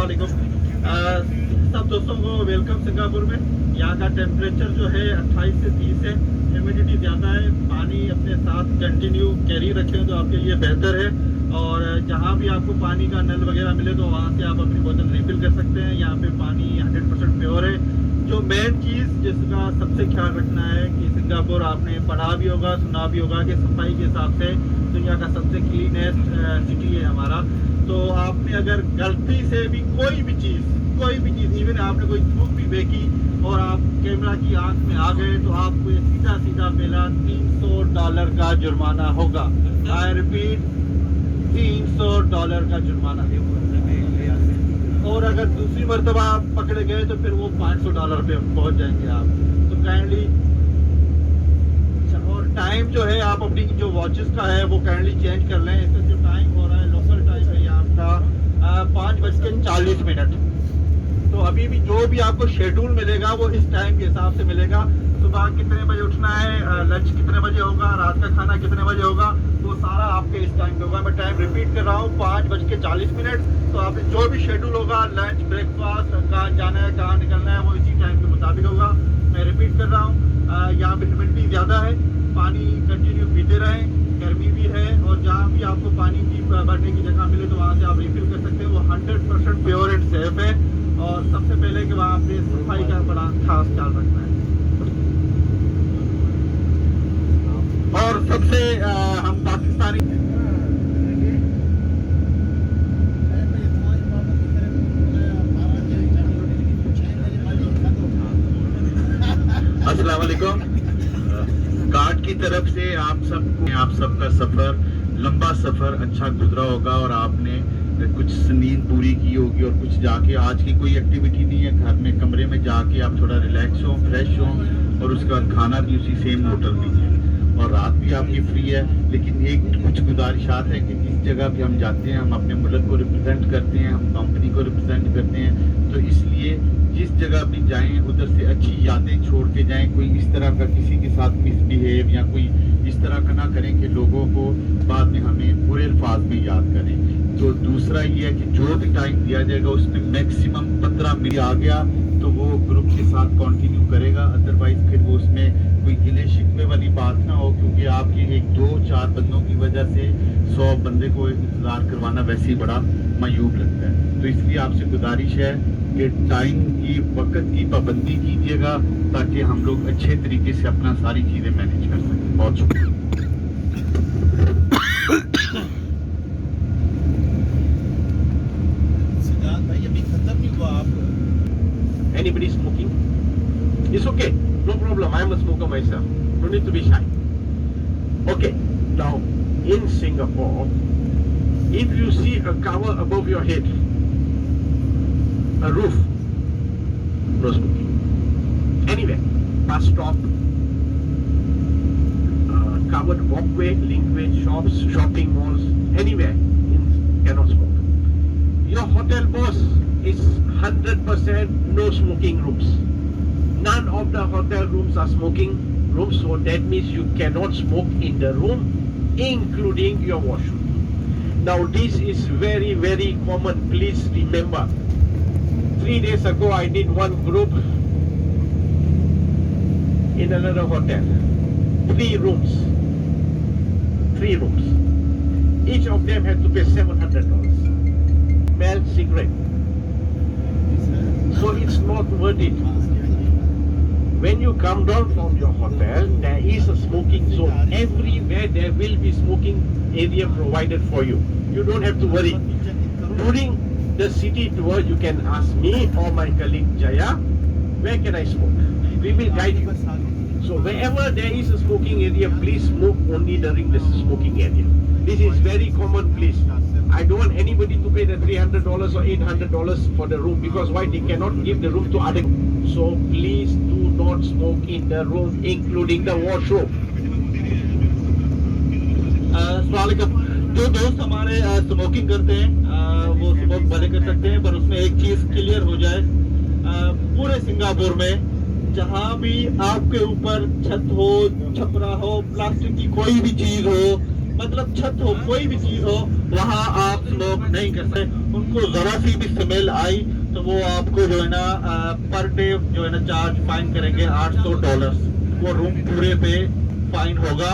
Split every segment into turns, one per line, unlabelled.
सब दोस्तों को वेलकम सिंगापुर में। यहाँ का टेम्परेचर जो है 28 से 30 है, ह्यूमिडिटी ज़्यादा है। पानी अपने साथ कंटिन्यू कैरी रखें तो आपके लिए बेहतर है। और जहाँ भी आपको पानी का नल वगैरह मिले तो वहाँ से आप अपनी बोतल रिफिल कर सकते हैं। यहाँ पे पानी 100% प्योर है। जो मेन चीज़ जिसका सबसे ख्याल रखना है कि सिंगापुर आपने पढ़ा भी होगा, सुना भी होगा कि सफाई के हिसाब से दुनिया का सबसे क्लीनेस्ट सिटी है हमारा। तो आपने अगर गलती से भी कोई भी चीज़ इवन आपने कोई थूक भी फेंकी और आप कैमरा की आंख में आ गए तो आपको सीधा पहला $300 का जुर्माना होगा। आई रिपीट, $300 का जुर्माना है। और अगर दूसरी मरतबा आप पकड़े गए तो फिर वो $500 पे पहुंच जाएंगे आप। तो काइंडली, और टाइम जो है आप अपनी जो वॉचेस का है वो काइंडली चेंज कर लें। इसका जो टाइम हो रहा है लोकल टाइम है आपका 5:40। तो अभी भी जो भी आपको शेड्यूल मिलेगा वो इस टाइम के हिसाब से मिलेगा। सुबह कितने बजे उठना है, लंच कितने बजे होगा, रात का खाना कितने बजे होगा, वो सारा आपके इस टाइम पे होगा। मैं टाइम रिपीट कर रहा हूँ, 5:40। तो आप जो भी शेड्यूल होगा, लंच, ब्रेकफास्ट, कहाँ जाना है, कहाँ निकलना है, वो इसी टाइम के मुताबिक होगा। मैं रिपीट कर रहा हूँ, यहाँ पे ह्यूमिडिटी ज़्यादा है, पानी कंटिन्यू पीते रहें, गर्मी भी है। और जहाँ भी आपको पानी की भरने की जगह मिले तो वहाँ से आप रिफिल कर सकते हैं। वो 100% प्योर एंड सेफ है। और सबसे पहले कि वहाँ पे सफाई का बड़ा खास ख्याल रखना है। और सबसे हम पाकिस्तानी अस्सलाम वालेकुम। गार्ड की तरफ से आप सबका सफर, लंबा सफर अच्छा गुजरा होगा और आपने कुछ नींद पूरी की होगी और कुछ जाके आज की कोई एक्टिविटी नहीं है, घर में कमरे में जाके आप थोड़ा रिलैक्स हो, फ्रेश हो और उसके बाद खाना भी उसी सेम होटल में है और रात भी आपकी फ्री है। लेकिन एक कुछ गुजारिशात है कि जिस जगह भी हम जाते हैं हम अपने मुल्क को रिप्रेजेंट करते हैं, हम कंपनी को रिप्रेजेंट करते हैं। तो इसलिए जिस जगह भी जाएं उधर से अच्छी यादें छोड़ के जाएं। कोई इस तरह का किसी के साथ मिसबिहेव या कोई इस तरह का ना करें कि लोगों को बाद में हमें बुरे अल्फाज में याद करें। तो दूसरा ये है कि जो भी टाइम दिया जाएगा उसमें मैक्सिमम 15 मिनट आ गया तो वो ग्रुप के साथ कंटिन्यू करेगा। अदरवाइज फिर वो उसमें कोई गिले शिकवे वाली बात ना हो, क्योंकि आपके 1-2-4 बंदों की वजह से 100 बंदे को इंतजार करवाना वैसे ही बड़ा मायूब लगता है। तो इसलिए आपसे गुजारिश है कि टाइम की, वक्त की पाबंदी कीजिएगा ताकि हम लोग अच्छे तरीके से अपना सारी चीज़ें मैनेज कर सकें। बहुत शुक्रिया।
Anybody smoking? It's okay, no problem. I am a smoker myself. No need to be shy. Okay, now in Singapore, if you see a cover above your head, a roof, no smoking. Anywhere, bus stop, covered walkway, linkway, shops, shopping malls, anywhere, cannot smoke. Your hotel boss is 100% no smoking rooms. None of the hotel rooms are smoking rooms, so that means you cannot smoke in the room, including your washroom. Now this is very, very common. Please remember, 3 days ago I did one group in another hotel. 3 rooms. Each of them had to pay $700. Smell cigarette. So it's not worth it. When you come down from your hotel, there is a smoking zone. Everywhere there will be smoking area provided for you. You don't have to worry. During the city tour, you can ask me or my colleague Jaya, where can I smoke? We will guide you. So wherever there is a smoking area, please smoke only during the smoking area. This is very common, please. I don't want anybody to pay the $300 or $800 for the room, because why? They cannot give the room to other. So please do not smoke in the room, including the washroom.
जो दोस्त हमारे smoking करते हैं वो smoke भले कर सकते हैं, पर उसमें एक चीज क्लियर हो जाए, पूरे सिंगापुर में जहाँ भी आपके ऊपर छत हो, छपरा हो, प्लास्टिक की कोई भी चीज हो, मतलब छत हो, कोई भी चीज हो, वहाँ आप स्मोक नहीं कर सकते। उनको ज़रा सी भी स्मेल आई तो वो आपको जो है ना पर डे जो है ना चार्ज फाइन करेंगे $800। वो रूम पूरे पे फाइन होगा।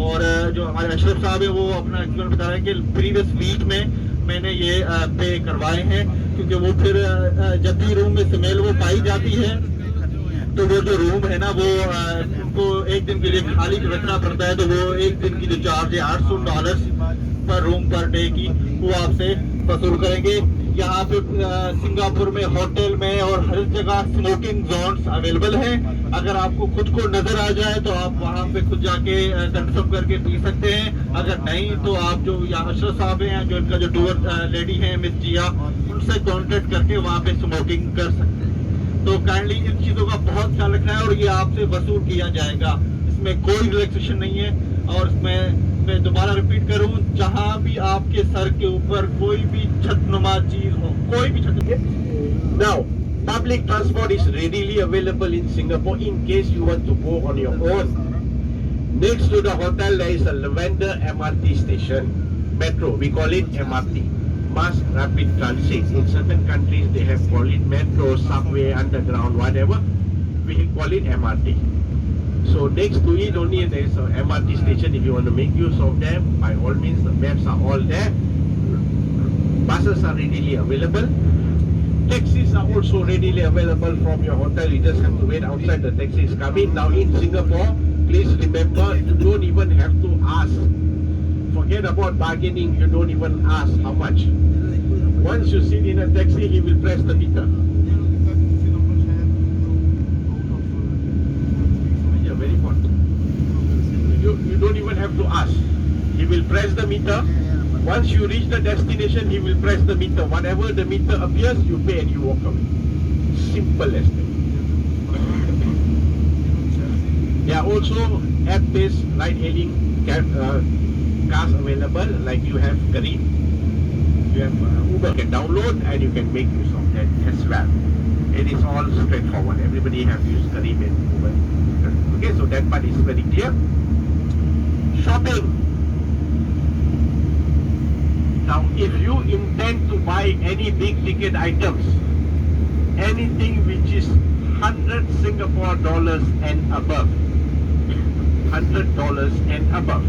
और जो हमारे अशरफ साहब है वो अपना एक्सपीरियंस बता रहे हैं कि प्रीवियस वीक में मैंने ये पे करवाए हैं, क्योंकि वो फिर जब भी रूम में स्मेल वो पाई जाती है तो वो जो रूम है ना वो उनको एक दिन के लिए खाली रखना पड़ता है। तो वो एक दिन की जो चार्ज है $800 पर रूम पर डे की वो आपसे वसूल करेंगे। यहाँ पे सिंगापुर में होटल में और हर जगह स्मोकिंग जोन्स अवेलेबल हैं। अगर आपको खुद को नजर आ जाए तो आप वहाँ पे खुद जाके कंफर्म करके पी सकते हैं। अगर नहीं तो आप जो यहाँ अशरफ साहब हैं, जो इनका जो टूर लेडी है मिस जिया, उनसे कॉन्टेक्ट करके वहाँ पे स्मोकिंग कर सकते हैं। तो काइंडली इन चीज़ों का बहुत ख्याल रखना है और ये आपसे वसूल किया जाएगा। इसमें कोई रिलैक्सेशन नहीं है। और इसमें मैं दोबारा रिपीट करूं, जहां भी आपके सर के ऊपर कोई भी छतनुमा चीज हो, कोई भी छत।
Now, public transport is readily available in Singapore in case you want to go on your own. Next to the hotel there is a Lavender MRT station, metro, we call it MRT, Mass Rapid Transit. In certain countries they have called it metro, subway, underground, whatever, we call it MRT. So next to it only there is a MRT station. If you want to make use of them, by all means, the maps are all there. Buses are readily available. Taxis are also readily available from your hotel. You just have to wait outside, the taxi is coming. Now in Singapore, please remember, you don't even have to ask. Forget about bargaining, you don't even ask how much. Once you sit in a taxi, he will press the meter. You don't even have to ask. He will press the meter. Once you reach the destination, he will press the meter. Whatever the meter appears, you pay and you walk away. Simple as that. There are also app-based ride-hailing cars available, like you have Kareem, you have Uber. You can download and you can make use of that as well. It is all straightforward. Everybody have used Kareem and Uber. Okay, so that part is very clear. Shopping. Now, if you intend to buy any big ticket items, anything which is $100 Singapore and above, $100 and above,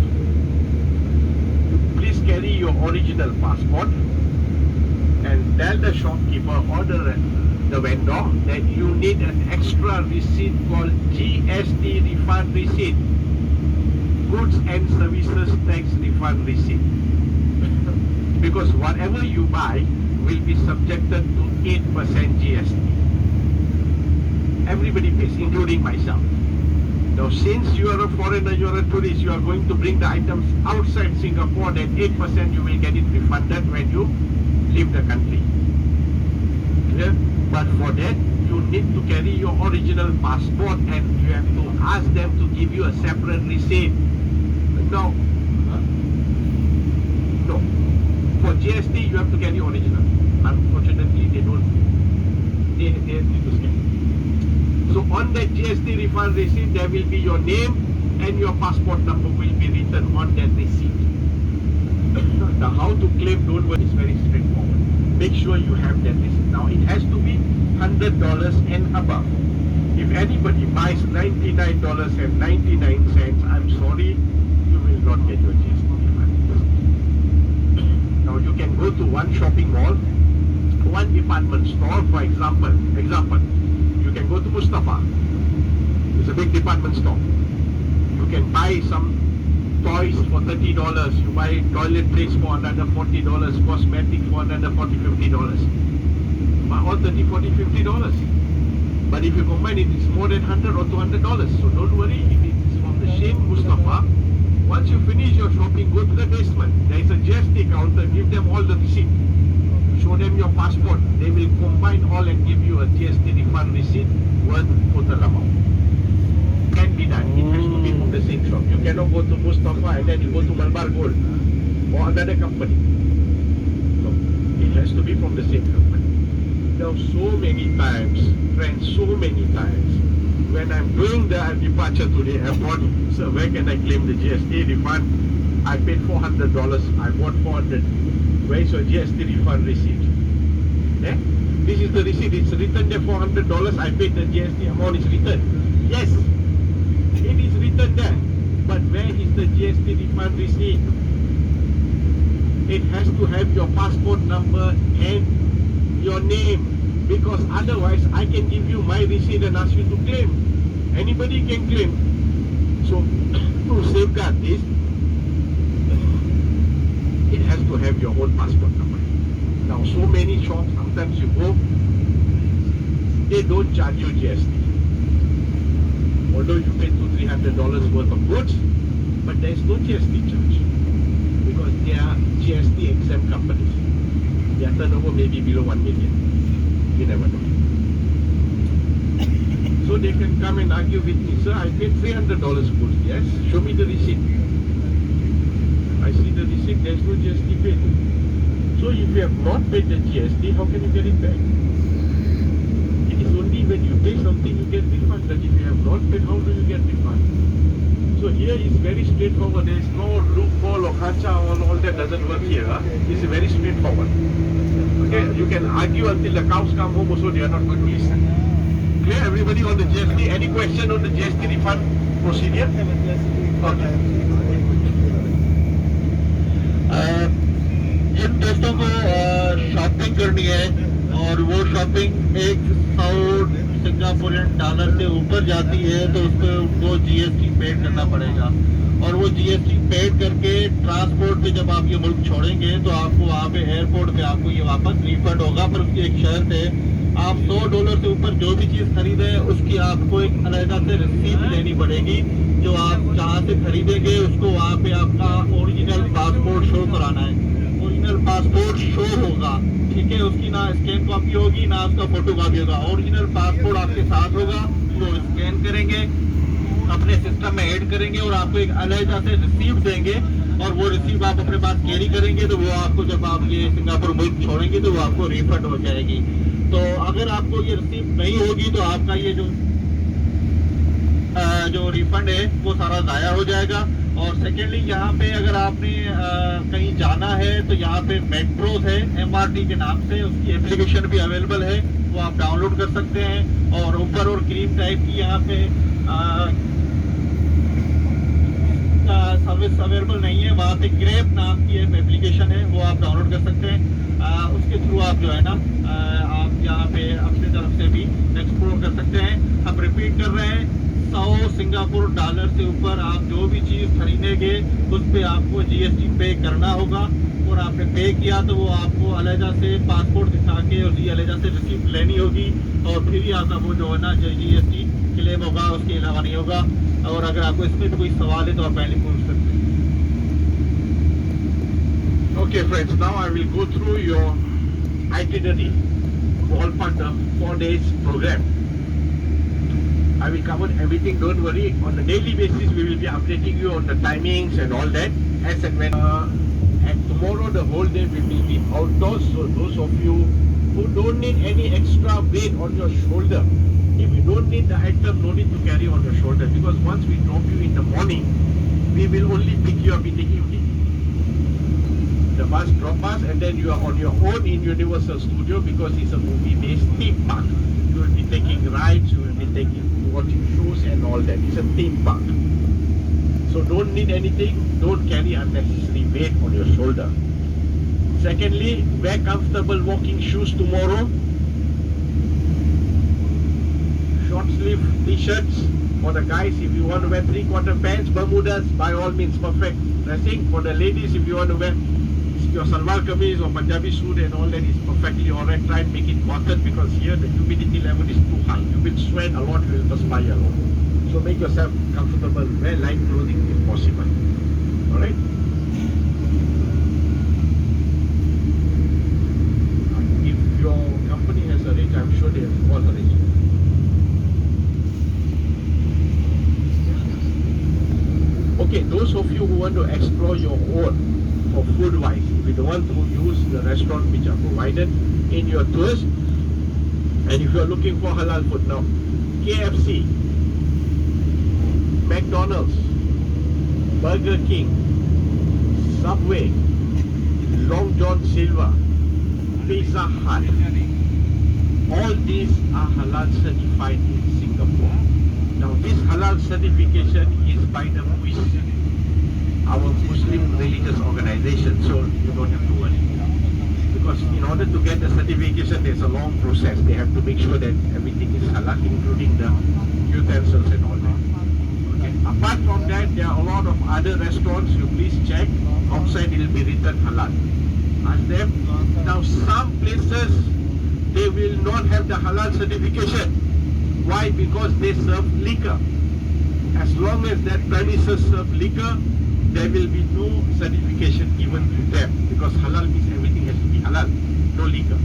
please carry your original passport and tell the shopkeeper or the vendor that you need an extra receipt called GST refund receipt, goods and services tax refund receipt, because whatever you buy will be subjected to 8% GST. Everybody pays, including myself. Now, since you are a foreigner, you are a tourist, you are going to bring the items outside Singapore, then 8% you will get it refunded when you leave the country. Clear? But for that, you need to carry your original passport and you have to ask them to give you a separate receipt. No. No. For GST, you have to carry original. Unfortunately, they don't. They need to scan. So on that GST refund receipt, there will be your name and your passport number will be written on that receipt. Now, how to claim, don't worry, it's very straightforward. Make sure you have that receipt. Now, it has to be $100 and above. If anybody buys $99.99, I'm sorry, you will not get your GST refund. Now, you can go to one shopping mall, one department store, for example, you can go to Mustafa. It's a big department store. You can buy some toys for $30. You buy toiletries for another $40, cosmetics for another $40-50. All $30, $40, $50. But if you combine it, it's more than $100 or $200. So don't worry, if it's from the same Mustafa, once you finish your shopping, go to the basement. There is a GST counter, give them all the receipt. Show them your passport. They will combine all and give you a GST refund receipt worth total amount. Can be done. It has to be from the same shop. You cannot go to Mustafa and then you go to Malabar Gold or another company. No, it has to be from the same company. Now, so many times, friends, so many times, when I'm doing the departure to the airport, so where can I claim the GST refund? I paid $400. I bought 400. Where is your GST refund receipt? Eh? This is the receipt. It's written there $400. I paid the GST amount is written. Yes, it is written there. But where is the GST refund receipt? It has to have your passport number and your name, because otherwise I can give you my receipt and ask you to claim. Anybody can claim. So to safeguard this, it has to have your own passport number. Now so many shops, sometimes you go, they don't charge you GST. Although you pay $200-300 worth of goods, but there is no GST charge because they are GST exempt companies. Their turnover may be below 1 million. You never know. So they can come and argue with me, sir, I paid $300 goods. Yes, show me the receipt. I see the receipt, there is no GST paid. So if you have not paid the GST, how can you get it back? It is only when you pay something you get refund. But if you have not paid, how do you get refund? So here is very straightforward. There is no loophole or kacha or all that doesn't work here. It's very straightforward. Okay, you can argue until the cows come home, also they are not going to listen. Clear, everybody on the GST? Any question on the GST refund procedure? Okay.
जिन दोस्तों को shopping करनी है और वो shopping 100 Singaporean dollar से ऊपर जाती है तो उस पर उनको जीएसटी पेड करना पड़ेगा, और वो जीएसटी पेड करके ट्रांसपोर्ट पे जब आप ये मुल्क छोड़ेंगे तो आपको वहाँ पे एयरपोर्ट पे आपको ये वापस रिफंड होगा। पर उसकी एक शर्त है, आप $100 से ऊपर जो भी चीज़ खरीदे उसकी आपको एक अलग से रिसीप्ट लेनी पड़ेगी। जो आप जहाँ से खरीदेंगे उसको वहाँ पे आपका ओरिजिनल पासपोर्ट शो कराना है। ओरिजिनल पासपोर्ट शो होगा, ठीक है, उसकी ना स्कैन कॉपी होगी ना उसका फोटो कॉपी होगा। ओरिजिनल पासपोर्ट आपके साथ होगा, वो स्कैन करेंगे, अपने सिस्टम में ऐड करेंगे और आपको एक अलग से रिसीप्ट देंगे, और वो रिसीप्ट आप अपने पास कैरी करेंगे तो वो आपको जब आप ये सिंगापुर मुल्क छोड़ेंगे तो वो आपको रिफंड हो जाएगी। तो अगर आपको ये रिसीप्ट नहीं होगी तो आपका ये जो रिफंड है वो सारा ज़ाया हो जाएगा। और सेकेंडली यहाँ पे अगर आपने कहीं जाना है तो यहाँ पे मेट्रोस है MRT के नाम से, उसकी एप्लीकेशन भी अवेलेबल है, वो आप डाउनलोड कर सकते हैं। और ऊपर और क्रीम टाइप की यहाँ पे सर्विस अवेलेबल नहीं है, वहाँ पे ग्रेप नाम की एक एप्लीकेशन है, वो आप डाउनलोड कर सकते हैं। उसके थ्रू आप जो है ना आप यहाँ पे अपनी तरफ से भी एक्सप्लोर कर सकते हैं। हम रिपीट कर रहे हैं, 100 सिंगापुर डॉलर से ऊपर आप जो भी चीज़ खरीदेंगे उस पर आपको जीएसटी पे करना होगा, और आपने पे किया तो वो आपको अलहदा से पासपोर्ट दिखा के उसकी अलहदा से रिसीप्ट लेनी होगी, और फिर ही आपका वो जो है ना जीएसटी क्लेम होगा, उसके अलावा नहीं होगा। और अगर आपको इसमें भी कोई सवाल है तो आप पहले पूछ सकते हैं।
Okay friends, now I will go through your itinerary, all part of 4 days program. I will cover everything, don't worry. On a daily basis we will be updating you on the timings and all that as and when. And tomorrow the whole day we will be outdoors, so those of you who don't need any extra weight on your shoulder, if you don't need the item, no need to carry on your shoulder, because once we drop you in the morning, we will only pick you up in the evening. The bus drop us and then you are on your own in Universal Studio, because it's a movie-based theme park. You will be taking rides, you will be watching shows and all that. It's a theme park. So don't need anything, don't carry unnecessary weight on your shoulder. Secondly, wear comfortable walking shoes tomorrow. Short sleeve t-shirts for the guys. If you want to wear 3/4 pants, Bermudas, by all means perfect dressing. For the ladies, if you want to wear your salwar kameez or Punjabi suit and all that, is perfectly alright. Try and make it cotton, because here the humidity level is too high. You will sweat a lot, you will perspire a lot. So make yourself comfortable, wear light clothing if possible. Alright? If your company has arranged, I'm sure they have all arranged. Okay, those of you who want to explore your own for food wise, if you don't want to use the restaurant which are provided in your tours, and if you are looking for halal food now, KFC, McDonald's, Burger King, Subway, Long John Silver, Pizza Hut, all these are halal certified in Singapore. Now this halal certification is by the MUIS, our Muslim religious organization, so you don't have to worry. Because in order to get the certification, there's a long process. They have to make sure that everything is halal, including the utensils and all that. Okay. Apart from that, there are a lot of other restaurants. You please check. Outside it will be written halal. Ask them. Now some places, they will not have the halal certification. Why? Because they serve liquor. As long as that premises serve liquor, there will be no certification given to them, because halal means everything has to be halal, no liquor.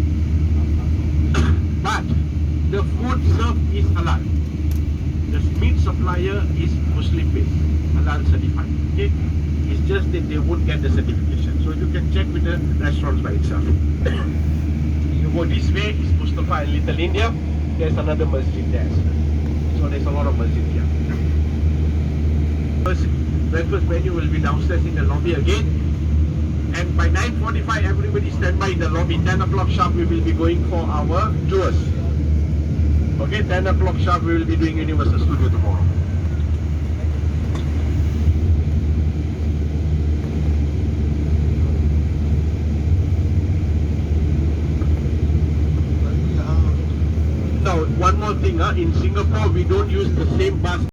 But the food served is halal. The meat supplier is Muslim based, halal certified. Okay? It's just that they won't get the certification. So you can check with the restaurants by itself. You go this way, it's Mustafa and Little India. There's another masjid there. So there's a lot of masjid here. Breakfast menu will be downstairs in the lobby again. And by 9:45, everybody stand by in the lobby. 10 o'clock sharp, we will be going for our tours. Okay, 10 o'clock sharp, we will be doing Universal Studio tomorrow. Now, one more thing, in Singapore, we don't use the same bus